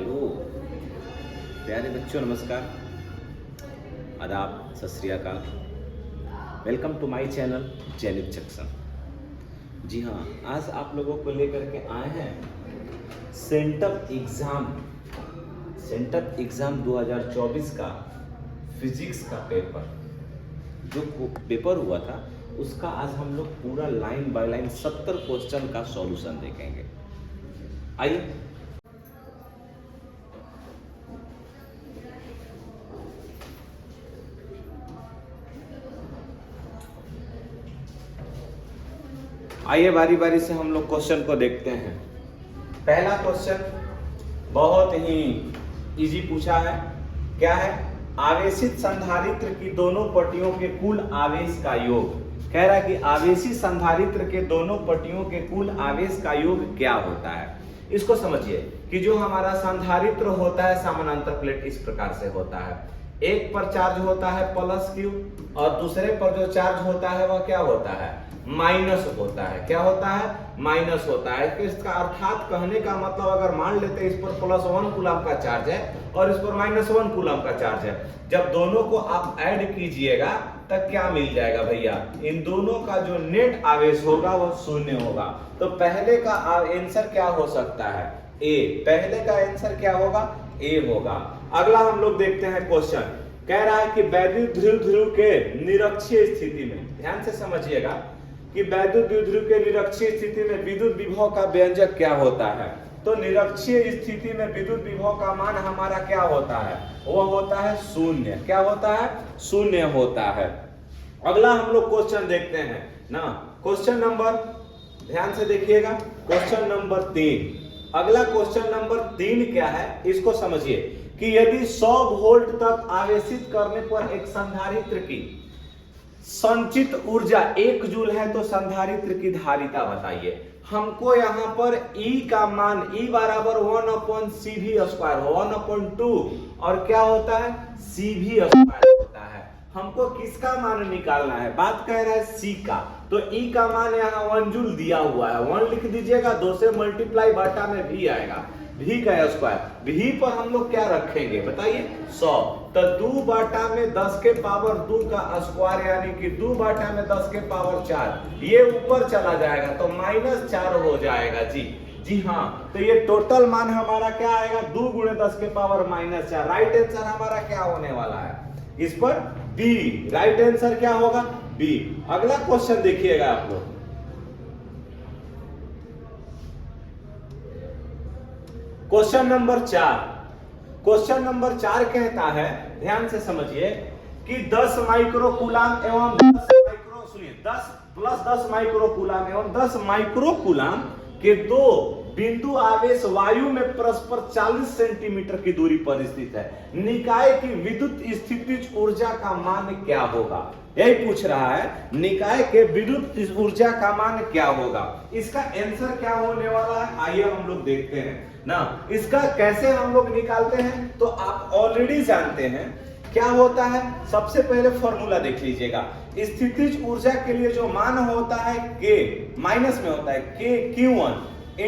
Hello प्यारे बच्चों, नमस्कार, आदाब, सत श्री अकाल। Welcome to my channel Jainik junction. जी हाँ, आज आप लोगों को लेकर के आए हैं सेंटअप एग्ज़ाम 2024 का फिजिक्स का पेपर। जो पेपर हुआ था उसका आज हम लोग पूरा लाइन बाय लाइन 70 क्वेश्चन का सॉल्यूशन देखेंगे। आइए बारी बारी से हम लोग क्वेश्चन को देखते हैं। पहला क्वेश्चन बहुत ही इजी पूछा है। क्या है? आवेशित संधारित्र की दोनों पट्टियों के कुल आवेश का योग। कह रहा है कि आवेशित संधारित्र के दोनों पट्टियों के कुल आवेश का योग क्या होता है। इसको समझिए कि जो हमारा संधारित्र होता है समानांतर प्लेट इस प्रकार से होता है। एक पर चार्ज होता है प्लस क्यू और दूसरे पर जो चार्ज होता है वह क्या होता है? माइनस होता है। क्या होता है? माइनस होता है। इसका अर्थात कहने का मतलब अगर मान लेते हैं इस पर +1 कूलम का चार्ज है और इस पर -1 कूलम का चार्ज है, जब दोनों को आप ऐड कीजिएगा तब क्या मिल जाएगा भैया? इन दोनों का जो नेट आवेश होगा वह 0 होगा। तो पहले का आंसर क्या हो सकता है? ए। पहले का आंसर क्या होगा? ए होगा। अगला हम लोग देखते हैं क्वेश्चन। कह रहा है कि वैद्युत ध्रुव के निरक्षीय स्थिति में, ध्यान से समझिएगा कि वैद्युत द्विध्रुव के निरक्षीय स्थिति में विद्युत विभव का व्यंजक क्या होता है। तो निरक्षीय स्थिति में विद्युत विभव का मान हमारा क्या होता है? वो होता है 0। क्या होता है? 0 होता है। अगला हम लोग क्वेश्चन देखते हैं ना। क्वेश्चन नंबर, ध्यान से देखिएगा, क्वेश्चन नंबर 3। अगला क्वेश्चन नंबर 3 क्या है इसको समझिए कि यदि 100 वोल्ट तक आवेशित करने पर एक संधारित्र की संचित ऊर्जा 1 जूल है तो संधारित्र की धारिता बताइए। हमको यहाँ पर E का मान E बराबर 1/CV², 1/2 और क्या होता है? CV² होता है। हमको किसका मान निकालना है? बात कह रहा है C का। तो E का मान यहाँ 1 जूल दिया हुआ है, 1 लिख दीजिएगा, 2 से मल्टीप्लाई बटा में V आएगा, V का स्क्वायर। V पर हम लोग क्या रखेंगे बताइए? 100। तो 2 बटा में 10 के पावर 2 का स्क्वायर यानी कि 2 बटा में 10 के पावर 4, ये ऊपर चला जाएगा तो -4 हो जाएगा। जी हाँ, तो ये टोटल मान हमारा क्या आएगा? 2 × 10 के पावर -4। राइट आंसर हमारा क्या होने वाला है इस पर? बी। राइट आंसर क्या होगा? बी। अगला क्वेश्चन देखिएगा आप लोग। Question number 4। क्वेश्चन नंबर 4 कहता है, ध्यान से समझिए कि 10 माइक्रो कूलम एवं 10 + 10 माइक्रो कूलम एवं 10 माइक्रो कूलम के दो बिंदु आवेश वायु में परस्पर 40 सेंटीमीटर की दूरी पर स्थित है। निकाय की विद्युत स्थितिज ऊर्जा का मान क्या होगा? यही पूछ रहा है, निकाय के विद्युत ऊर्जा का मान क्या होगा। इसका आंसर क्या होने वाला है आइए हम लोग देखते हैं ना। इसका कैसे हम लोग निकालते हैं तो आप ऑलरेडी जानते हैं क्या होता है। सबसे पहले फॉर्मूला देख लीजिएगा। स्थितिज ऊर्जा के लिए जो मान होता है K माइनस में होता है K Q1 ×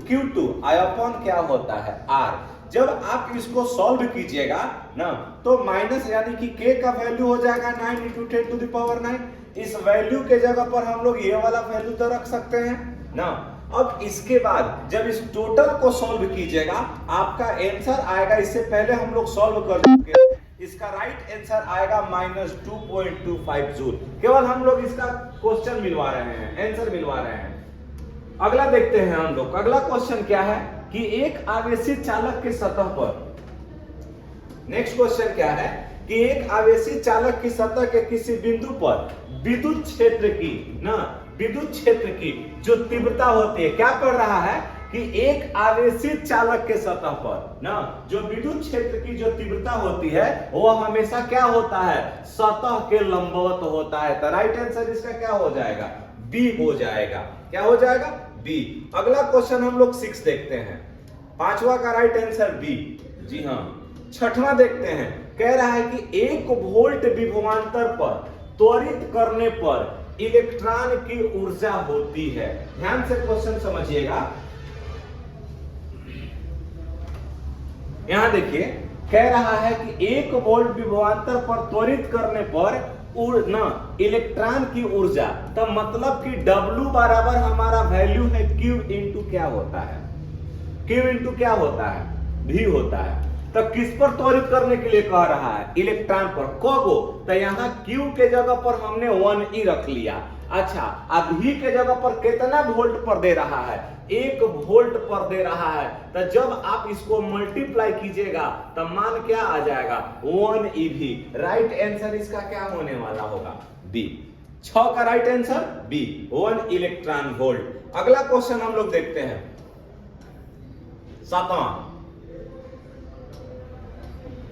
Q2 अपॉन क्या होता है R। जब आप इसको सॉल्व कीजिएगा ना तो माइनस यानी कि K का वैल्यू हो जाएगा 9 × 10⁹। इस वैल्यू के जगह पर हम लोग ये वाला वैल्यू तो रख सकते हैं ना। अब इसके बाद जब इस टोटल को सॉल्व कीजिएगा आपका आंसर आएगा। इससे पहले हम लोग सॉल्व कर चुके हैं। इसका राइट आंसर आएगा -2.25 जूल। केवल हम लोग इसका क्वेश्चन मिलवा रहे हैं, आंसर मिलवा रहे हैं। अगला देखते हैं हम लोग। अगला क्वेश्चन क्या है कि एक आवेशित चालक के सतह पर, नेक्स्ट क्वेश्चन क्या है कि एक आवेशित चालक की सतह के किसी बिंदु पर विद्युत क्षेत्र की जो तीव्रता होती है, क्या पढ़ रहा है कि एक आवेशित चालक के सतह पर ना जो विद्युत क्षेत्र की जो तीव्रता होती है वह हमेशा क्या होता है? सतह के लंबवत होता है। तो राइट आंसर इसका क्या हो जाएगा? बी हो जाएगा। क्या हो जाएगा? बी। अगला क्वेश्चन हम लोग 6 देखते हैं। 5वां का राइट आंसर बी। जी हाँ। 6वां देखते हैं। कह रहा है कि 1 वोल्ट विभवांतर पर त्वरित करने पर इलेक्ट्रॉन की ऊर्जा होती है। ध्यान से क्वेश्चन समझिएगा। यहां देखिए कह रहा है कि 1 वोल्ट विभवांतर पर त्वरित करने पर इलेक्ट्रॉन की ऊर्जा, तो मतलब कि W बराबर हमारा वैल्यू है Q इंटू क्या होता है, Q इंटू क्या होता है, V होता है। तो किस पर त्वरित करने के लिए कह रहा है, इलेक्ट्रॉन पर। कब? तो यहाँ Q के जगह पर हमने 1E रख लिया। अच्छा, अब V के जगह पर कितना वोल्ट पर दे रहा है, 1 वोल्ट पर दे रहा है। तो जब आप इसको मल्टीप्लाई कीजिएगा तो मान क्या आ जाएगा, 1 EV। राइट आंसर इसका क्या होने वाला होगा, बी। 6 का right answer B, 1 electron volt. अगला क्वेश्चन हम लोग देखते हैं 7वां।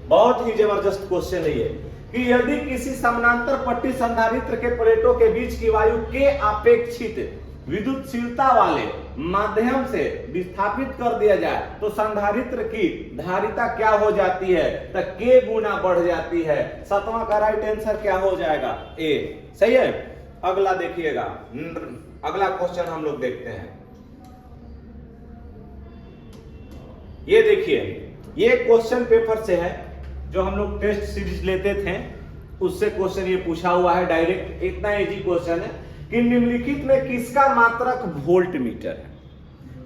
बहुत ही जबरदस्त क्वेश्चन है ये, कि यदि किसी समानांतर पट्टी संधारित्र के प्लेटों के बीच की वायु के अपेक्षित विद्युतशीलता वाले माध्यम से विस्थापित कर दिया जाए तो संधारित्र की धारिता क्या हो जाती है, तो के गुना बढ़ जाती है। 7वां का राइट आंसर क्या हो जाएगा, ए। सही है। अगला देखिएगा, अगला क्वेश्चन हम लोग देखते हैं। ये देखिए, ये क्वेश्चन पेपर से है, जो हम लोग टेस्ट सीरीज लेते थे उससे क्वेश्चन ये पूछा हुआ है डायरेक्ट। इतना इजी क्वेश्चन है कि निम्नलिखित में किसका मात्रक वोल्ट मीटर है,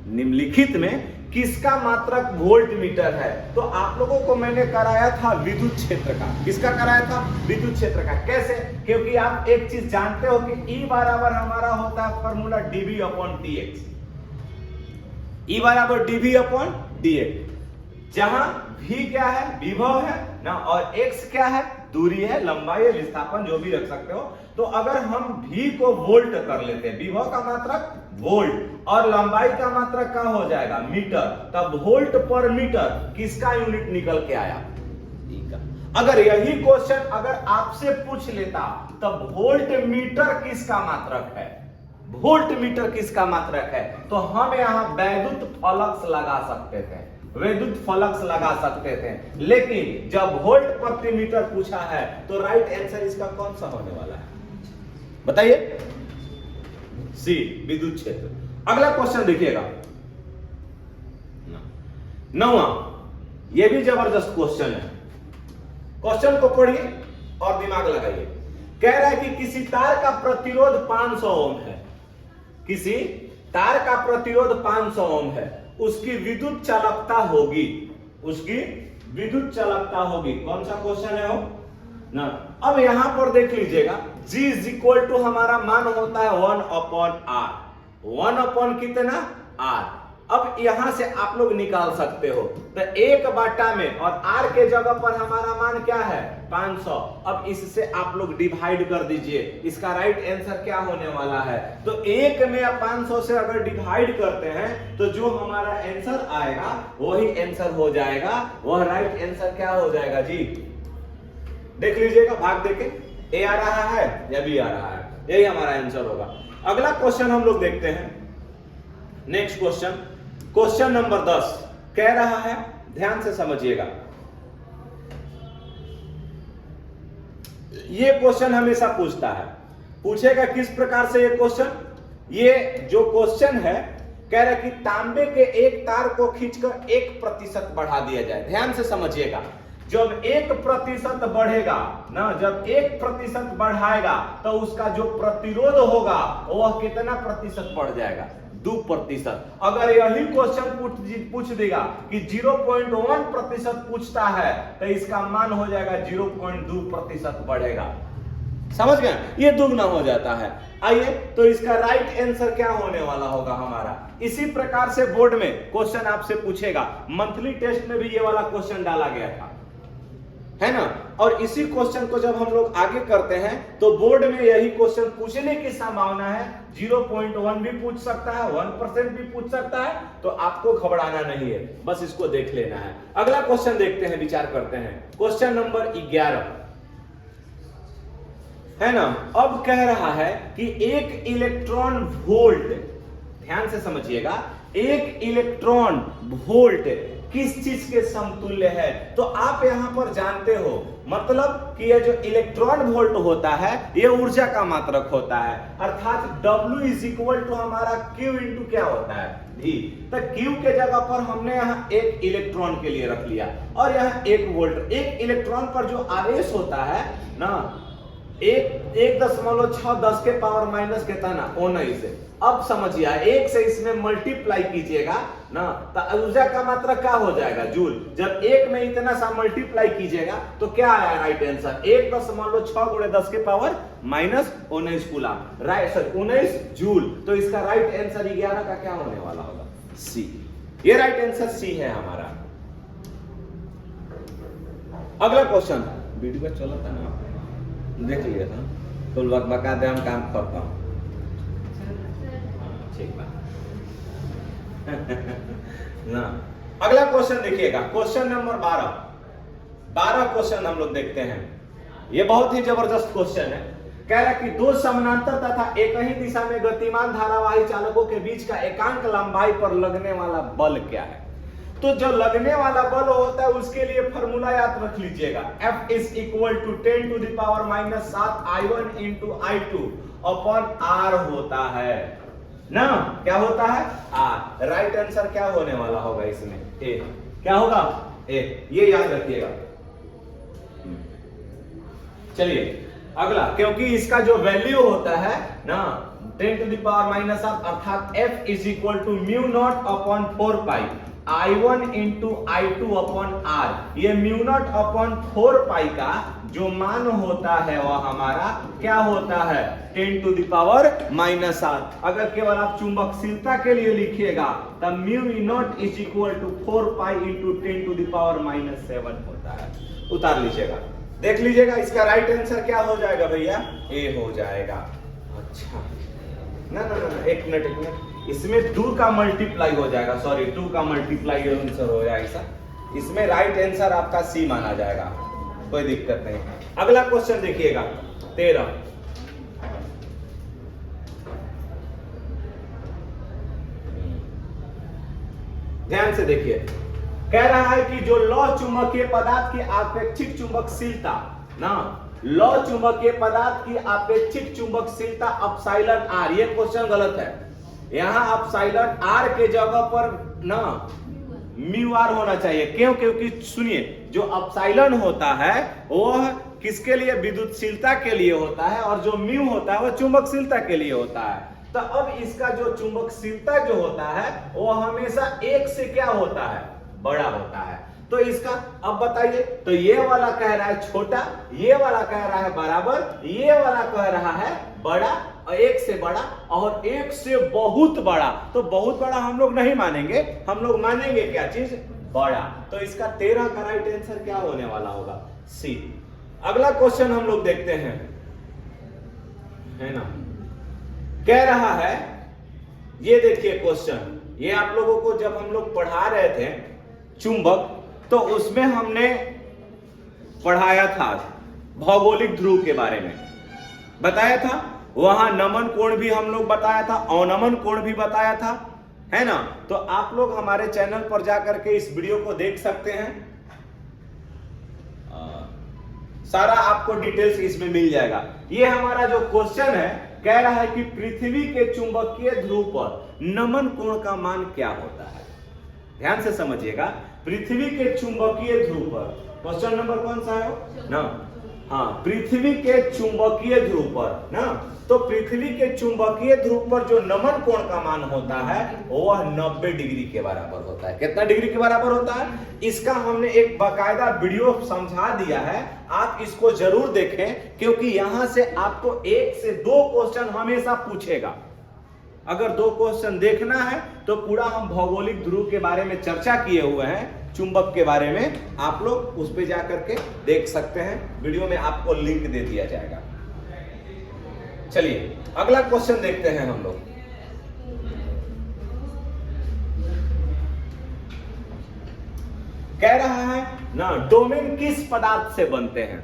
निम्नलिखित में किसका मात्रक वोल्ट मीटर है। तो आप लोगों को मैंने कराया था विद्युत क्षेत्र का। किसका कराया था, विद्युत क्षेत्र का। कैसे, क्योंकि आप एक चीज जानते हो कि E बराबर हमारा होता है formula dV upon dx। E बराबर dV अपॉन dx, जहां V क्या है, विभव है ना, और x क्या है, दूरी है, लंबाई है, विस्थापन, जो भी रख सकते हो। तो अगर हम V को वोल्ट कर लेते हैं, विभव का मात्रक वोल्ट और लंबाई का मात्रक क्या हो जाएगा, मीटर, तब वोल्ट पर मीटर किसका यूनिट निकल के आया, E का। अगर यही क्वेश्चन अगर आपसे पूछ लेता तब वोल्ट मीटर किसका मात्रक है, वोल्ट मीटर किसका मात्रक है, तो हम यहां वैद्युत फलक्स लगा सकते थे, विद्युत फ्लक्स लगा सकते थे। लेकिन जब वोल्ट प्रति मीटर पूछा है तो राइट आंसर इसका कौन सा होने वाला है, बताइए, सी, विद्युत क्षेत्र। अगला क्वेश्चन देखिएगा 9वां। यह भी जबरदस्त क्वेश्चन है। क्वेश्चन को पढ़िए और दिमाग लगाइए। कह रहा है कि किसी तार का प्रतिरोध 500 ओम है, किसी तार का प्रतिरोध 500 ओम है, उसकी विद्युत चालकता होगी, उसकी विद्युत चालकता होगी। कौन सा क्वेश्चन है वो ना। अब यहां पर देख लीजिएगा, G इज इक्वल टू हमारा मान होता है 1 अपॉन R, 1 अपॉन कितना, R। अब यहां से आप लोग निकाल सकते हो, तो 1 बाटा में और R के जगह पर हमारा मान क्या है, 500। अब इससे आप लोग डिवाइड कर दीजिए, इसका राइट आंसर क्या होने वाला है, तो 1 में 500 से अगर डिवाइड करते हैं तो जो हमारा आंसर आएगा वही आंसर हो जाएगा, वह राइट आंसर क्या हो जाएगा जी, देख लीजिएगा, भाग देके ए आ रहा है या बी आ रहा है, यही हमारा आंसर होगा। अगला क्वेश्चन हम लोग देखते हैं, नेक्स्ट क्वेश्चन, क्वेश्चन नंबर 10 कह रहा है, ध्यान से समझिएगा। ये क्वेश्चन हमेशा पूछता है, पूछेगा किस प्रकार से ये क्वेश्चन, ये जो क्वेश्चन है कह रहा है कि तांबे के एक तार को खींचकर 1% बढ़ा दिया जाए। ध्यान से समझिएगा, जब 1% बढ़ेगा ना, जब 1% बढ़ाएगा तो उसका जो प्रतिरोध होगा वह कितना प्रतिशत बढ़ जाएगा, 2%। अगर यही क्वेश्चन पूछ देगा कि 0.1% पूछता है तो इसका मान हो जाएगा 0.2% बढ़ेगा। समझ गए, ये दुगना हो जाता है। आइए, तो इसका राइट आंसर क्या होने वाला होगा हमारा। इसी प्रकार से बोर्ड में क्वेश्चन आपसे पूछेगा, मंथली टेस्ट में भी ये वाला क्वेश्चन डाला गया था, है ना। और इसी क्वेश्चन को जब हम लोग आगे करते हैं तो बोर्ड में यही क्वेश्चन पूछने की संभावना है, 0.1 भी पूछ सकता है, 1% भी पूछ सकता है, तो आपको घबराना नहीं है, बस इसको देख लेना है। अगला क्वेश्चन देखते हैं, विचार करते हैं, क्वेश्चन नंबर 11, है ना। अब कह रहा है कि 1 इलेक्ट्रॉन वोल्ट, ध्यान से समझिएगा, 1 इलेक्ट्रॉन वोल्ट किस चीज के समतुल्य है। तो आप यहां पर जानते हो मतलब कि ये जो इलेक्ट्रॉन वोल्ट होता है ये ऊर्जा का मात्रक होता है, अर्थात W इज इक्वल टू हमारा Q इंटू क्या होता है V। तो Q के जगह पर हमने यहाँ एक इलेक्ट्रॉन के लिए रख लिया और यहाँ 1 वोल्ट। एक इलेक्ट्रॉन पर जो आवेश होता है ना 1.6 के पावर माइनस कितना ना 19 है। अब समझिए 1 से इसमें मल्टीप्लाई कीजिएगा ना तो ऊर्जा का मात्रक क्या हो जाएगा जूल। जब 1 में इतना सा मल्टीप्लाई कीजिएगा तो क्या आया राइट आंसर 1.6 गुणे 10 के power minus 19 coulomb right sir 19 joule. तो इसका राइट आंसर 11 का क्या होने वाला होगा सी। ये राइट आंसर सी है हमारा। अगला क्वेश्चन वीडियो में चला था ना देख लिया था तो बकायदे हम काम करता हूं ठीक बात ना। अगला क्वेश्चन देखिएगा क्वेश्चन नंबर 12 क्वेश्चन हम लोग देखते हैं। ये बहुत ही जबरदस्त क्वेश्चन है। कह रहा है कि दो समानांतर तथा एक ही दिशा में गतिमान धारावाही चालकों के बीच का एकांक लंबाई पर लगने वाला बल क्या है। तो जो लगने वाला बल होता है उसके लिए फॉर्मूला याद रख लीजिएगा F is equal to 10 to the power minus 7 I1 into I2 upon R होता है ना। क्या होता है R। राइट आंसर क्या होने वाला होगा इसमें A। क्या होगा A। ये याद रखिएगा। चलिए अगला क्योंकि इसका जो वैल्यू होता है ना 10 टू द पावर माइनस 7 अर्थात F is equal to mu nought upon 4 pi I1 into I2 upon R। ये म्यू नॉट अपॉन 4 पाई का जो मान होता है वह हमारा क्या होता है 10 टू द पावर माइनस 7। अगर केवल आप चुंबकशीलता के लिए लिखिएगा तब mu nought is equal to 4 pi into 10 to the power minus 7 होता है। उतार लीजिएगा देख लीजिएगा इसका राइट आंसर क्या हो जाएगा भैया ए हो जाएगा। अच्छा ना ना ना एक मिनट इसमें 2 का मल्टीप्लाई हो जाएगा सॉरी 2 का मल्टीप्लाई आंसर हो जाएगा। इसमें राइट आंसर आपका सी माना जाएगा कोई दिक्कत नहीं। अगला क्वेश्चन देखिएगा 13। ध्यान से देखिए कह रहा है कि जो लौ चुंबकीय पदार्थ की आपेक्षिक चुंबकशीलता ना लौ चुंबकीय पदार्थ की आपेक्षिक चुंबकशीलता एप्सिलॉन आर। ये क्वेश्चन गलत है। यहां एप्सिलॉन आर के जगह पर ना म्यू आर होना चाहिए। क्यों क्योंकि सुनिए जो एप्सिलॉन होता है वह किसके लिए विद्युतशीलता के लिए होता है और जो म्यू होता है वह चुंबकशीलता के लिए होता है। तो अब इसका जो चुंबकशीलता जो होता है वह हमेशा 1 से क्या होता है बड़ा होता है। तो इसका अब बताइए तो ये वाला कह रहा है छोटा ये वाला कह रहा है बराबर ये वाला कह रहा है बड़ा 1 से बड़ा और 1 से बहुत बड़ा। तो बहुत बड़ा हम लोग नहीं मानेंगे हम लोग मानेंगे क्या चीज बड़ा। तो इसका 13 का राइट आंसर क्या होने वाला होगा सी। अगला क्वेश्चन हम लोग देखते हैं है ना। कह रहा है ये देखिए क्वेश्चन ये आप लोगों को जब हम लोग पढ़ा रहे थे चुंबक तो उसमें हमने पढ़ाया था भौगोलिक ध्रुव के बारे में बताया था। वहां नमन कोण भी हम लोग बताया था अवनमन कोण भी बताया था है ना। तो आप लोग हमारे चैनल पर जाकर के इस वीडियो को देख सकते हैं। सारा आपको डिटेल्स इसमें मिल जाएगा। ये हमारा जो क्वेश्चन है कह रहा है कि पृथ्वी के चुंबकीय ध्रुव पर नमन कोण का मान क्या होता है। ध्यान से समझिएगा पृथ्वी के चुंबकीय ध्रुव पर क्वेश्चन नंबर कौन सा है ना हाँ पृथ्वी के चुंबकीय ध्रुव पर ना। तो पृथ्वी के चुंबकीय ध्रुव पर जो नमन कोण का मान होता है वह 90 डिग्री के बराबर होता है। कितना डिग्री के बराबर होता है इसका हमने एक बाकायदा वीडियो समझा दिया है। आप इसको जरूर देखें क्योंकि यहां से आपको 1 से 2 क्वेश्चन हमेशा पूछेगा। अगर 2 क्वेश्चन देखना है तो पूरा हम भौगोलिक ध्रुव के बारे में चर्चा किए हुए हैं चुंबक के बारे में आप लोग उस पे जाकर के देख सकते हैं। वीडियो में आपको लिंक दे दिया जाएगा। चलिए अगला क्वेश्चन देखते हैं हम लोग। कह रहा है ना डोमेन किस पदार्थ से बनते हैं।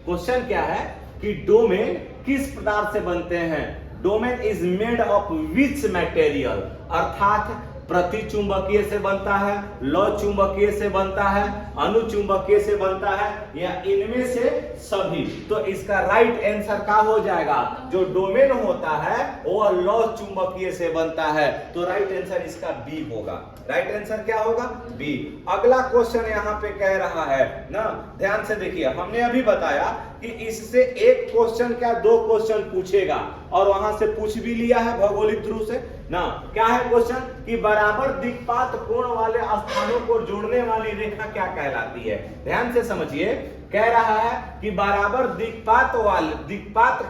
क्वेश्चन क्या है कि डोमेन किस पदार्थ से बनते हैं। Domain is made of which material अर्थात प्रति चुंबकीय से बनता है, लौ चुंबकीय से बनता है, अनुचुंबकीय से बनता है, या इनमें से सभी। तो इसका राइट आंसर क्या हो जाएगा? जो डोमेन होता है वो लौ चुंबकीय से बनता है, तो राइट आंसर इसका बी होगा। राइट आंसर क्या होगा? बी। अगला क्वेश्चन यहाँ पे कह रहा है ना, ध्यान से देखिए, हमने अभी बताया कि इससे एक क्वेश्चन क्या दो क्वेश्चन पूछेगा, और वहां से पूछ भी लिया है भौगोलिक ध्रुव से ना। क्या है क्वेश्चन? कि बराबर दिक्पात कोण वाले स्थानों को जोड़ने वाली रेखा क्या कहलाती है? ध्यान से समझिए, कह रहा है कि बराबर दिक्पात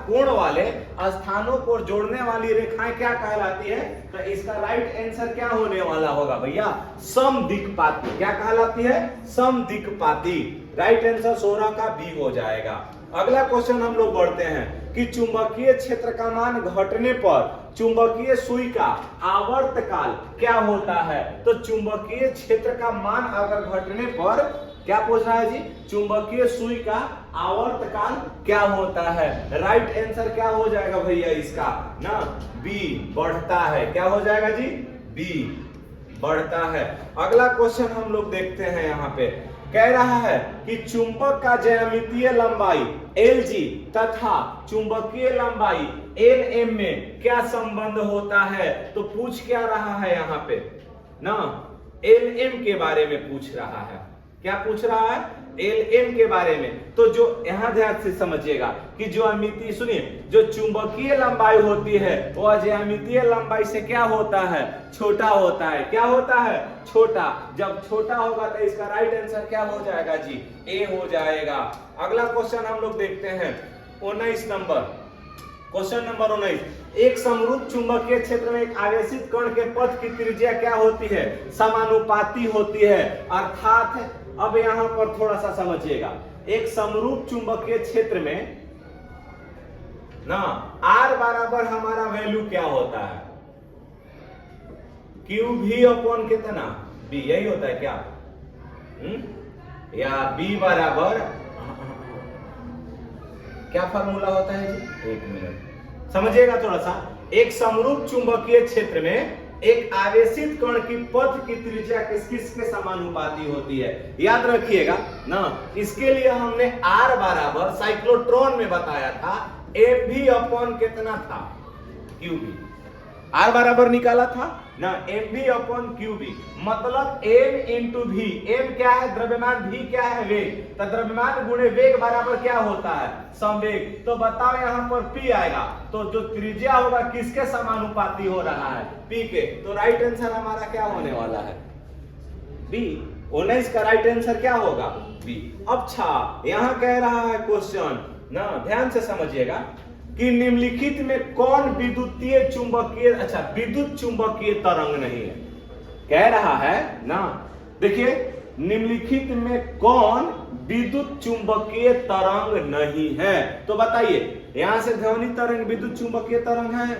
कोण वाले स्थानों को जोड़ने वाली रेखाएं क्या कहलाती है? तो इसका राइट आंसर क्या होने वाला होगा भैया? समदिक्पाती। क्या कहलाती है? समदिक्पाती। राइट आंसर 16 का बी हो जाएगा। अगला क्वेश्चन हम लोग बढ़ते हैं कि चुंबकीय क्षेत्र का मान घटने पर चुंबकीय सुई का आवर्तकाल क्या होता है? तो चुंबकीय क्षेत्र का मान अगर घटने पर क्या पूछ रहा है जी? चुंबकीय सुई का आवर्तकाल क्या होता है? राइट आंसर क्या हो जाएगा भैया इसका ना? बी, बढ़ता है। क्या हो जाएगा जी? बी, बढ़ता है। अगला क्वेश्चन हम लोग देखते हैं, यहाँ पे कह रहा है कि चुंबक का ज्यामितीय लंबाई Lg तथा चुंबकीय लंबाई Lm में क्या संबंध होता है? तो पूछ क्या रहा है यहाँ पे ना? Lm के बारे में पूछ रहा है। क्या पूछ रहा है? Lm के बारे में। तो जो यहां ध्यान से समझिएगा कि ज्यामितीय, सुनिए, जो चुंबकीय लंबाई होती है वह ज्यामितीय लंबाई से क्या होता है? छोटा होता है। क्या होता है? छोटा। जब छोटा होगा तो इसका राइट आंसर क्या हो जाएगा जी? ए हो जाएगा। अगला क्वेश्चन हम लोग देखते हैं 19 नंबर। क्वेश्चन नंबर 19, एक समरूप चुंबकीय क्षेत्र में एक आवेशित कण के पथ की त्रिज्या क्या होती है? समानुपाती होती है। अर्थात अब यहां पर थोड़ा सा समझिएगा, एक समरूप चुंबकीय क्षेत्र में ना R बराबर हमारा वैल्यू क्या होता है? क्यू भी अपॉन कितना? बी। यही होता है क्या? या बी बराबर क्या फॉर्मूला होता है जी? एक मिनट समझिएगा थोड़ा सा। एक समरूप चुंबकीय क्षेत्र में एक आवेशित कण की पथ की त्रिज्या किसके समानुपाती होती है? याद रखिएगा ना, इसके लिए हमने R बराबर साइक्लोट्रॉन में बताया था एम भी अपॉन कितना था? Q B. R बराबर निकाला था ना, एम भी अपॉन क्यू बी, मतलब m इंटू भी। m क्या है? द्रव्यमान। भी क्या है? वेग। तो द्रव्यमान गुणे वेग बराबर क्या होता है? संवेग। तो बताओ यहाँ पर p आएगा, तो जो त्रिज्या होगा किसके समानुपाती हो रहा है? p के। तो राइट आंसर हमारा क्या होने वाला है? बी। 19 का राइट आंसर क्या होगा? बी। अच्छा, यहाँ कह रहा है क्वेश्चन ना, ध्यान से समझिएगा कि निम्नलिखित में कौन विद्युतीय चुंबकीय, अच्छा विद्युत चुंबकीय तरंग नहीं है? कह रहा है ना, देखिए, निम्नलिखित में कौन विद्युत चुंबकीय तरंग नहीं है? तो बताइए, यहां से ध्वनि तरंग विद्युत चुंबकीय तरंग है?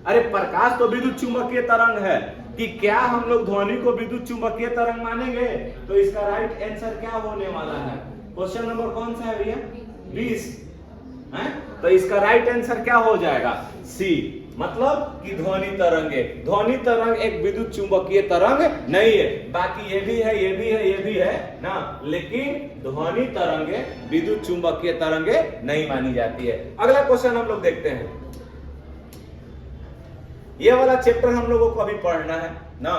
अरे प्रकाश तो विद्युत चुंबकीय तरंग है, कि क्या हम लोग ध्वनि को विद्युत चुंबकीय तरंग मानेंगे? तो इसका राइट आंसर क्या होने वाला है? क्वेश्चन नंबर कौन सा है भैया? 20 है? तो इसका राइट आंसर क्या हो जाएगा? सी। मतलब कि ध्वनि तरंगे। ध्वनि तरंग एक विद्युत चुंबकीय तरंग नहीं है। बाकी ये भी है, ये भी है, ये भी है ना, लेकिन ध्वनि तरंगे विद्युत चुंबकीय तरंगे नहीं मानी जाती है। अगला क्वेश्चन हम लोग देखते हैं। ये वाला चैप्टर हम लोगों को अभी पढ़ना है ना,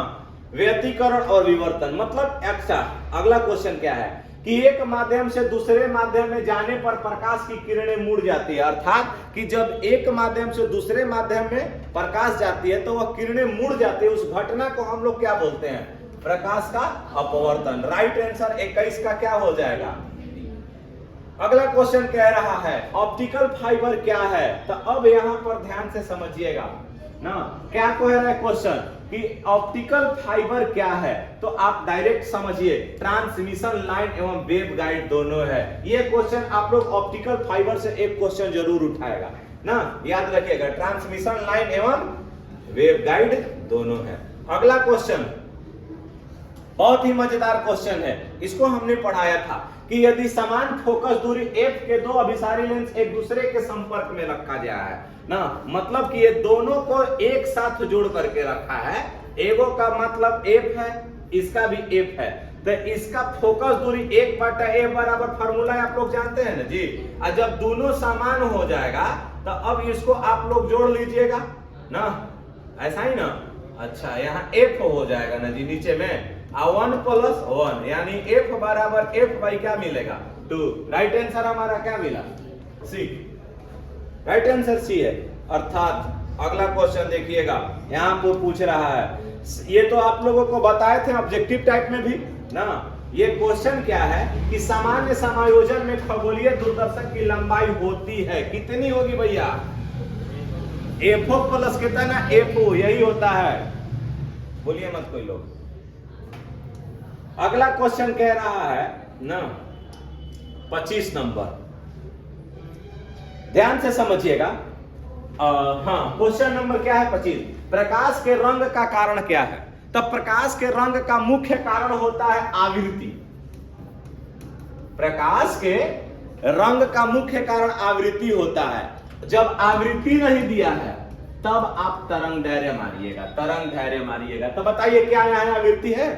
व्यतिकरण और विवर्तन। मतलब अच्छा, अगला क्वेश्चन क्या है कि एक माध्यम से दूसरे माध्यम में जाने पर प्रकाश की किरणें मुड़ जाती है। अर्थात कि जब एक माध्यम से दूसरे माध्यम में प्रकाश जाती है तो वह किरणें मुड़ जाती है। उस घटना को हम लोग क्या बोलते हैं? प्रकाश का अपवर्तन। राइट आंसर 21 का क्या हो जाएगा? अगला क्वेश्चन कह रहा है ऑप्टिकल फाइबर क्या है? तो अब यहां पर ध्यान से समझिएगा ना, क्या कह रहा है क्वेश्चन कि ऑप्टिकल फाइबर क्या है? तो आप डायरेक्ट समझिए, ट्रांसमिशन लाइन एवं वेव गाइड दोनों है। ये क्वेश्चन आप लोग ऑप्टिकल फाइबर से एक क्वेश्चन जरूर उठाएगा ना, याद रखिएगा, ट्रांसमिशन लाइन एवं वेव गाइड दोनों है। अगला क्वेश्चन बहुत ही मजेदार क्वेश्चन है, इसको हमने पढ़ाया था कि यदि समान फोकस दूरी f के दो अभिसारी लेंस एक दूसरे के संपर्क में रखा गया है ना, मतलब कि ये दोनों को एक साथ जोड़ करके रखा है एगो का मतलब एफ है, इसका भी एफ है, तो इसका फोकस दूरी 1/f बराबर फॉर्मूला आप लोग जानते हैं ना जी। और जब दोनों समान हो जाएगा तो अब इसको आप लोग जोड़ लीजिएगा ना, ऐसा ही ना। अच्छा यहाँ f हो जाएगा ना जी नीचे में, 1 + 1 यानी f बराबर f बाई क्या मिलेगा 2। राइट आंसर हमारा क्या मिला सी, राइट आंसर सी है। अर्थात अगला क्वेश्चन देखिएगा, यहाँ पे पूछ रहा है, ये तो आप लोगों को बताए थे ऑब्जेक्टिव टाइप में भी ना। ये क्वेश्चन क्या है कि सामान्य समायोजन में खगोलीय दूरदर्शक की लंबाई होती है कितनी होगी भैया, FO प्लस कितना FO, यही होता है, बोलिए मत कोई लोग। अगला क्वेश्चन कह रहा है ना 25 नंबर, ध्यान से समझिएगा। हाँ क्वेश्चन नंबर क्या है 25, प्रकाश के रंग का कारण क्या है। तब प्रकाश के रंग का मुख्य कारण होता है आवृत्ति। प्रकाश के रंग का मुख्य कारण आवृत्ति होता है। जब आवृत्ति नहीं दिया है तब आप तरंग दैर्घ्य मारिएगा, तरंग दैर्घ्य मारिएगा। तो बताइए क्या यहाँ आवृत्ति है?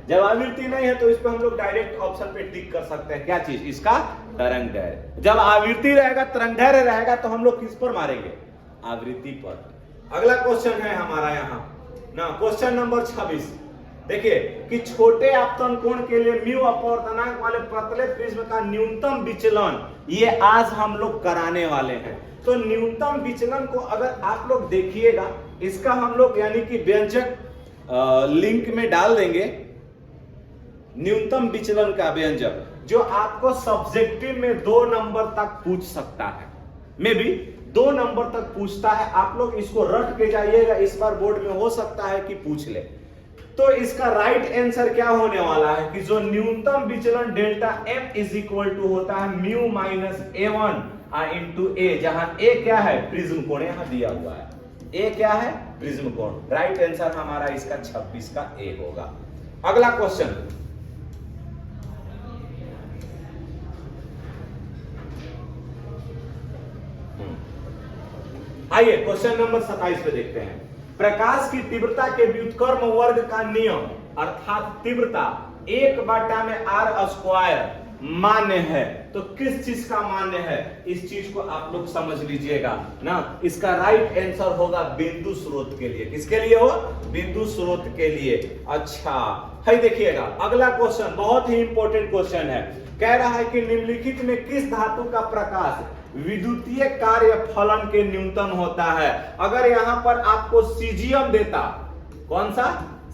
जब आवृत्ति नहीं है तो इस पर हम लोग डायरेक्ट ऑप्शन पे टिक कर सकते हैं, क्या चीज, इसका तरंग दैर्घ्य। जब आवृत्ति रहेगा, तरंग दैर्घ्य रहेगा तो हम लोग किस पर मारेंगे, आवृत्ति पर। अगला क्वेश्चन है हमारा यहाँ ना क्वेश्चन नंबर 26, देखिए कि छोटे आपतन कोण के लिए म्यू अपवर्तनांक वाले पतले प्रिज्म का न्यूनतम विचलन, ये आज हम लोग कराने वाले हैं। तो न्यूनतम विचलन को अगर आप लोग देखिएगा, इसका हम लोग यानी कि व्यंजक लिंक में डाल देंगे, न्यूनतम विचलन का व्यंजक, जो आपको सब्जेक्टिव में 2 नंबर तक पूछ सकता है, मे भी 2 नंबर तक पूछता है। आप लोग इसको रट के जाइएगा, इस बार बोर्ड में हो सकता है कि पूछ ले। तो इसका राइट आंसर क्या होने वाला है कि जो न्यूनतम विचलन delta f is equal to होता है mu minus a1 into a, जहां a क्या है, प्रिज्म कोण यहां दिया हुआ है, a क्या है, प्रिज्म कोण। राइट आंसर हमारा इसका 26 का a होगा। अगला क्वेश्चन, आइए क्वेश्चन नंबर 27 पे देखते हैं। प्रकाश की तीव्रता के व्युत्क्रम वर्ग का नियम, अर्थात तीव्रता 1/r² मान्य है। तो किस चीज का मान्य है, इस चीज को आप लोग समझ लीजिएगा ना। इसका राइट आंसर होगा बिंदु स्रोत के लिए। किसके लिए हो, बिंदु स्रोत के लिए। अच्छा है, देखिएगा अगला क्वेश्चन बहुत ही इंपॉर्टेंट क्वेश्चन है। कह रहा है कि निम्नलिखित में किस धातु का प्रकाश विद्युतीय कार्य फलन के न्यूनतम होता है। अगर यहां पर आपको सीजियम देता, कौन सा,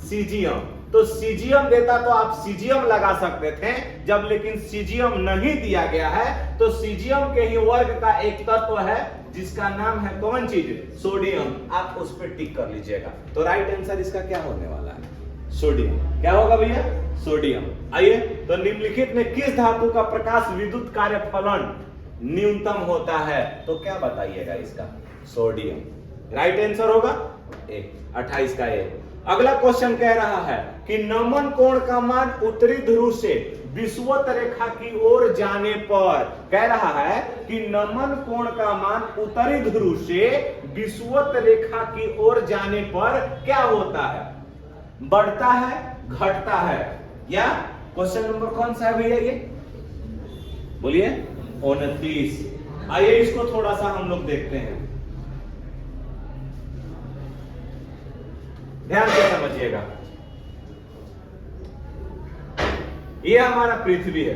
सीजियम, तो सीजियम देता तो आप सीजियम लगा सकते थे। जब लेकिन सीजियम नहीं दिया गया है तो सीजियम के ही वर्ग का एक तत्व है जिसका नाम है कौन चीज, सोडियम। आप उस पर टिक कर लीजिएगा। तो राइट आंसर इसका क्या होने वाला है, सोडियम। क्या होगा भैया, सोडियम। आइए तो निम्नलिखित में किस धातु का प्रकाश विद्युत कार्य फलन न्यूनतम होता है, तो क्या बताइएगा इसका, सोडियम। राइट आंसर होगा ए, 28 का ए। अगला क्वेश्चन कह रहा है कि नमन कोण का मान उत्तरी ध्रुव से विषुवत रेखा की ओर जाने पर, कह रहा है कि नमन कोण का मान उत्तरी ध्रुव से विषुवत रेखा की ओर जाने पर क्या होता है, बढ़ता है, घटता है, या क्वेश्चन नंबर कौन सा है भैया ये, बोलिए 29। आइए इसको थोड़ा सा हम लोग देखते हैं, ध्यान से समझिएगा। ये हमारा पृथ्वी है,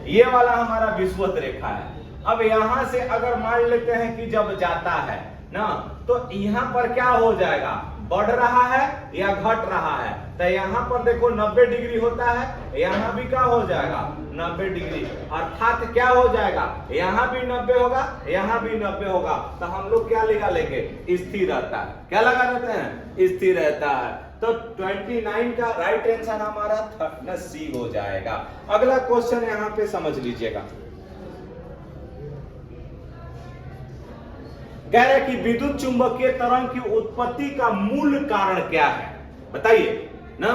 ये वाला हमारा विषुवत रेखा है। अब यहां से अगर मान लेते हैं कि जब जाता है ना, तो यहां पर क्या हो जाएगा, बढ़ रहा है या घट रहा है। तो यहां पर देखो 90 डिग्री होता है, यहां भी क्या हो जाएगा 90 डिग्री, अर्थात क्या हो जाएगा, यहां भी 90 होगा, यहां भी 90 होगा। तो हम लोग क्या लगा लेंगे, स्थिर रहता है। क्या लगा रहते हैं, स्थिर रहता है। तो 29 का राइट आंसर हमारा सी हो जाएगा। अगला क्वेश्चन यहां पे समझ लीजिएगा, कह रहे कि विद्युत चुंबकीय तरंग की उत्पत्ति का मूल कारण क्या है, बताइए ना।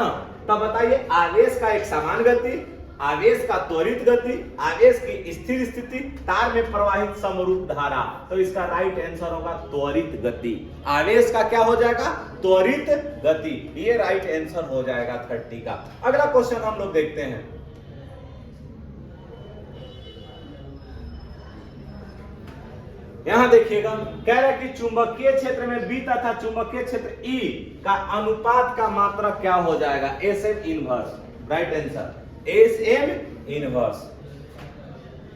तब बताइए, आवेश का एक समान गति, आवेश का त्वरित गति, आवेश की स्थिर स्थिति, तार में प्रवाहित समरूप धारा। तो इसका राइट आंसर होगा त्वरित गति। आवेश का क्या हो जाएगा? त्वरित गति। ये राइट आंसर हो जाएगा 30 का। अगला क्वेश्चन हम लोग देखते हैं। यहां देखिएगा, कह रहा है कि चुंबकीय क्षेत्र में बी तथा चुंबकीय क्षेत्र ई का अनुपात का मात्रक क्या हो जाएगा? S M inverse. Right answer S M inverse.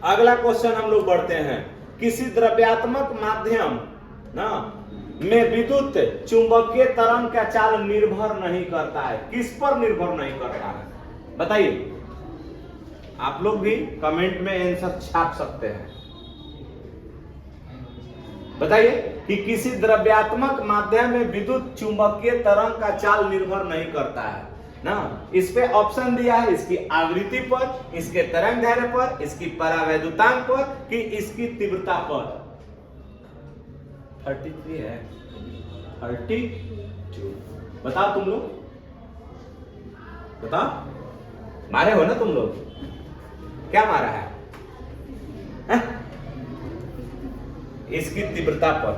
अगला क्वेश्चन हम लोग बढ़ते हैं। किसी द्रव्यात्मक माध्यम ना में विद्युत चुंबकीय तरंग का चाल निर्भर नहीं करता है। किस पर निर्भर नहीं करता है? बताइए। आप लोग भी कमेंट में आंसर छाप सकते हैं। बताइए कि किसी द्रव्यात्मक माध्यम में विद्युत चुंबकीय तरंग का चाल निर्भर नहीं करता है ना। इस पे ऑप्शन दिया है इसकी आवृत्ति पर, इसके तरंग दैर्ध्य पर, इसकी परावैद्युतांक पर, कि इसकी तीव्रता पर। 33 है, 32। बताओ तुम लोग, बताओ। मारे हो ना तुम लोग? क्या मारा है? इसकी तीव्रता पर।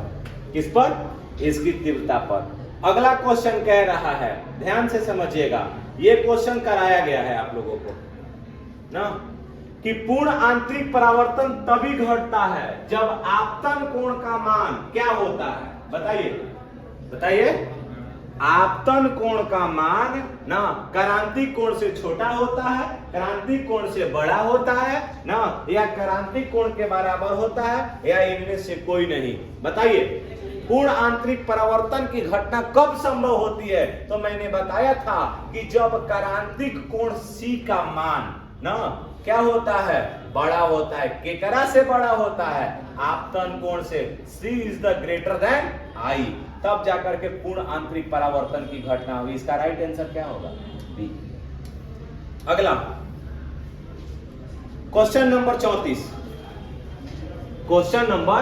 किस पर? इसकी तीव्रता पर। अगला क्वेश्चन कह रहा है, ध्यान से समझिएगा, यह क्वेश्चन कराया गया है आप लोगों को ना, कि पूर्ण आंतरिक परावर्तन तभी घटता है जब आपतन कोण का मान क्या होता है? बताइए, बताइए। आपतन कोण का मान ना क्रांतिक कोण से छोटा होता है, क्रांतिक कोण से बड़ा होता है ना, या क्रांतिक कोण के बराबर होता है, या इनमें से कोई नहीं। बताइए, पूर्ण आंतरिक परावर्तन की घटना कब संभव होती है? तो मैंने बताया था कि जब क्रांतिक कोण C का मान ना क्या होता है? बड़ा होता है। केकरा से बड़ा होता है? आपतन कोण से। C is the greater than I, तब जाकर के पूर्ण आंतरिक परावर्तन की घटना हुई। इसका राइट आंसर क्या होगा? बी। अगला क्वेश्चन नंबर 34। क्वेश्चन नंबर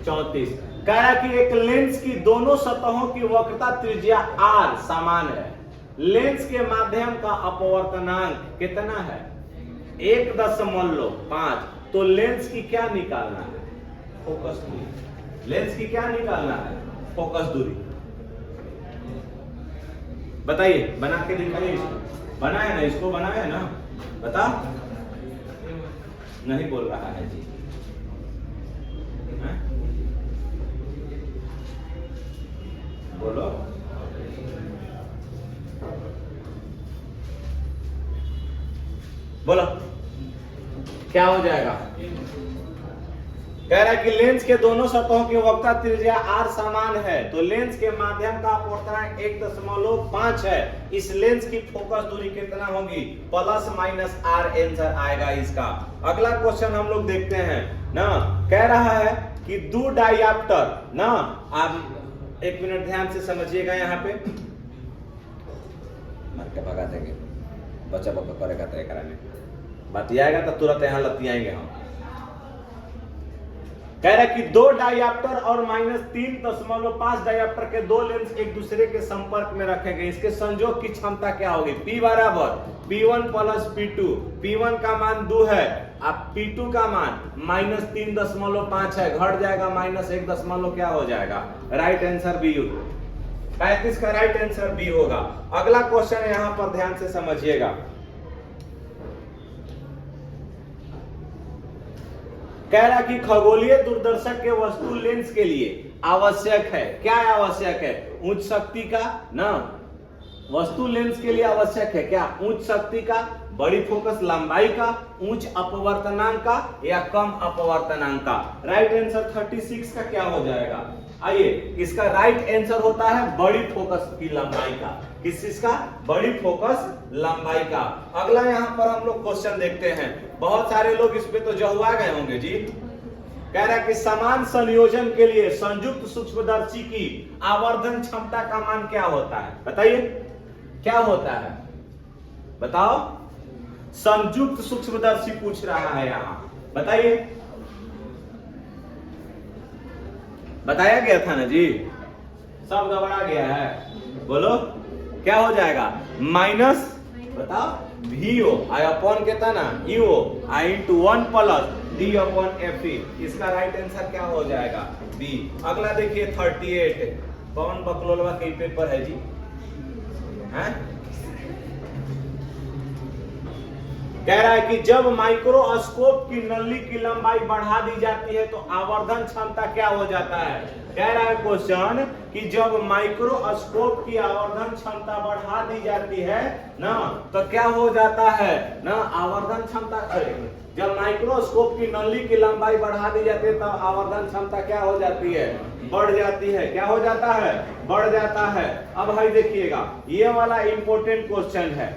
34 कह रहा है कि एक लेंस की दोनों सतहों की वक्रता त्रिज्या r समान है। लेंस के माध्यम का अपवर्तनांक कितना है? 1.5। तो लेंस की क्या निकालना है? फोकस दूरी। लेंस की क्या निकालना है? फोकस दूरी। बताइए, बना के दिखाइए। इसको बनाया ना, इसको बनाया ना, बता। नहीं बोल रहा है जी। बोलो। बोलो क्या हो जाएगा? कह रहा है कि लेंस के दोनों सतहों की वक्रता त्रिज्या r समान है, तो लेंस के माध्यम का अपवर्तनांक 1.5 है। इस लेंस की फोकस दूरी कितना होगी? प्लस माइनस r आंसर आएगा इसका। अगला क्वेश्चन हम लोग देखते हैं ना, कह रहा है कि दो डायऑप्टर ना, आप 1 मिनट ध्यान से समझिएगा। यहाँ पे मार के भगा देंगे, बच्चा बच्चा करेगा तय कराने, बतियाएगा तो तुरंत यहाँ लतियाएंगे हम। कह रहा है कि दो डायऑप्टर और -3.5 डायऑप्टर के दो लेंस एक दूसरे के संपर्क में रखे गए। इसके संयोग की क्षमता क्या होगी? P बराबर P1 प्लस P2। P1 का मान 2 है, अब P2 का मान -3.5 है, घट जाएगा -1 क्या हो जाएगा? Right answer B. 35 का राइट आंसर बी होगा। अगला क्वेश्चन यहां पर ध्यान से समझिएगा। कह रहा कि खगोलीय दूरदर्शक के वस्तु लेंस के लिए आवश्यक है। क्या आवश्यक है? उच्च शक्ति का ना, वस्तु लेंस के लिए आवश्यक है क्या? उच्च शक्ति का, बड़ी फोकस लंबाई का, उच्च अपवर्तनांक का, या कम अपवर्तनांक का? राइट आंसर 36 का क्या हो जाएगा? आइए, इसका राइट आंसर होता है बड़ी फोकस की लंबाई का। किस चीज का? बड़ी फोकस लंबाई का। अगला यहां पर हम लोग क्वेश्चन देखते हैं। बहुत सारे लोग इस पे तो जहुआ गए होंगे जी। कह रहा है कि समान संयोजन के लिए संयुक्त सूक्ष्मदर्शी की आवर्धन क्षमता का मान क्या होता है? बताइए क्या होता है? बताओ। संयुक्त सूक्ष्मदर्शी पूछ रहा है यहां, बताइए। बताया गया था ना जी, सब गड़बड़ा गया है। बोलो क्या हो जाएगा? बताओ VO आई अपॉन कितना ना EO I into 1 plus D upon FE। इसका राइट आंसर क्या हो जाएगा? B। अगला देखिए 38 पवन बकलोलवा के पेपर है जी, हैं? कह रहा है कि जब माइक्रोस्कोप की नली की लंबाई बढ़ा दी जाती है तो आवर्धन क्षमता क्या हो जाता है? कह रहा है क्वेश्चन कि जब माइक्रोस्कोप की आवर्धन क्षमता बढ़ा दी जाती है ना तो क्या हो जाता है ना? आवर्धन क्षमता, जब माइक्रोस्कोप की नली की लंबाई बढ़ा दी जाती है तब आवर्धन क्षमता क्या हो जाती है? बढ़ जाती है। क्या हो जाता है? बढ़ जाता है। अब भाई देखिएगा ये वाला इंपॉर्टेंट क्वेश्चन है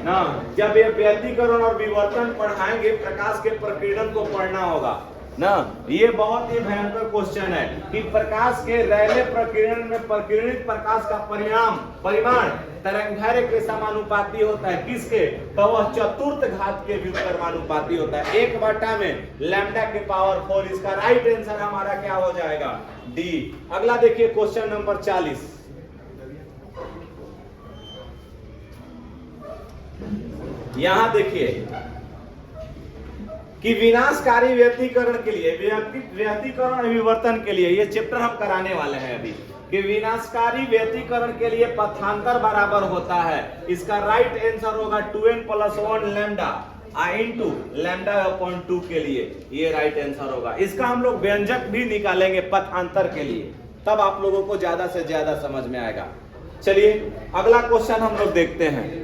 ना, जब ये व्यतिकरण और विवर्तन पढ़ाएंगे प्रकाश के प्रकीर्णन को पढ़ना होगा ना। ये बहुत ही भयंकर क्वेश्चन है कि प्रकाश के रैले प्रकीर्णन में प्रकीर्णित प्रकाश का परिमाण तरंगदैर्घ्य के समानुपाती होता है। किसके? तो वह चतुर्थ घात के व्युत्क्रमानुपाती होता है, 1 में लैम्डा के पावर 4। इसका राइट आंसर हमारा क्या हो जाएगा? डी। अगला देखिए क्वेश्चन नंबर 40। यहां देखिए कि विनाशकारी व्यतिकरण के लिए, व्यतिकरण विवर्तन के लिए, ये चैप्टर हम कराने वाले हैं अभी, कि विनाशकारी व्यतिकरण के लिए पथांतर बराबर होता है। इसका राइट आंसर होगा 2n + 1 lambda into lambda upon 2 के लिए, ये राइट आंसर होगा। इसका हम लोग व्यंजक भी निकालेंगे पथांतर के लिए, तब आप लोगों को ज्यादा से ज्यादा समझ में आएगा। चलिए अगला क्वेश्चन हम लोग देखते हैं।